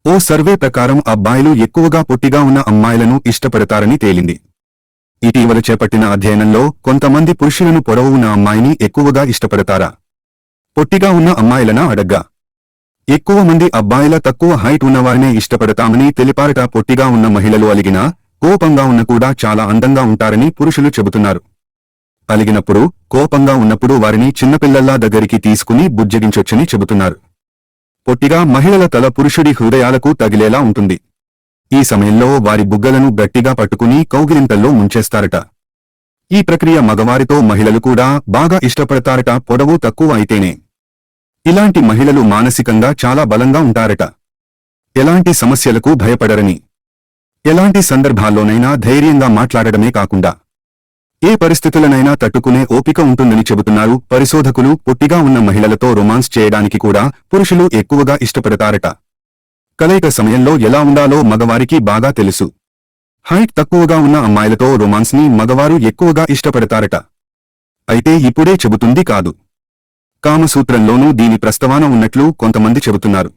ఓ survey ప్రకారం అబ్బాయిలు ఎక్కువగా పొట్టిగా ఉన్న అమ్మాయిలను ఇష్టపడతారని తేలింది. ఇటీవల చేపట్టిన అధ్యయనంలో కొంతమంది పురుషులను పొడవు ఉన్న అమ్మాయిని ఎక్కువగా ఇష్టపడతారా, పొట్టిగా ఉన్న అమ్మాయిలనా అడగ్గా ఎక్కువ మంది అబ్బాయిల తక్కువ హైట్ ఉన్నవారినే ఇష్టపడతామని తెలిపారట. పొట్టిగా ఉన్న మహిళలు అలిగినా, కోపంగా ఉన్న కూడా చాలా అందంగా ఉంటారని పురుషులు చెబుతున్నారు. అలిగినప్పుడు, కోపంగా ఉన్నప్పుడు వారిని చిన్నపిల్లల్లా దగ్గరికి తీసుకుని బుజ్జగించొచ్చని చెబుతున్నారు. పొట్టిగా మహిళల తల పురుషుడి హృదయాలకు తగిలేలా ఉంటుంది. ఈ సమయంలో వారి బుగ్గలను గట్టిగా పట్టుకుని కౌగిలింతల్లో ముంచేస్తారట. ఈ ప్రక్రియ మగవారితో మహిళలు కూడా బాగా ఇష్టపడతారట, పొడవు తక్కువ అయితేనే. ఇలాంటి మహిళలు మానసికంగా చాలా బలంగా ఉంటారట. ఎలాంటి సమస్యలకు భయపడరని, ఎలాంటి సందర్భాల్లోనైనా ధైర్యంగా మాట్లాడడమే కాకుండా ఏ పరిస్థితులనైనా తట్టుకునే ఓపిక ఉంటుందని చెబుతున్నారు పరిశోధకులు. పొట్టిగా ఉన్న మహిళలతో రొమాన్స్ చేయడానికి కూడా పురుషులు ఎక్కువగా ఇష్టపడతారట. కలయిక సమయంలో ఎలా ఉండాలో మగవారికి బాగా తెలుసు. హైట్ తక్కువగా ఉన్న అమ్మాయిలతో రొమాన్స్ని మగవారు ఎక్కువగా ఇష్టపడతారట. అయితే ఇప్పుడే చెబుతుంది కాదు, కామసూత్రంలోనూ దీని ప్రస్తావన ఉన్నట్లు కొంతమంది చెబుతున్నారు.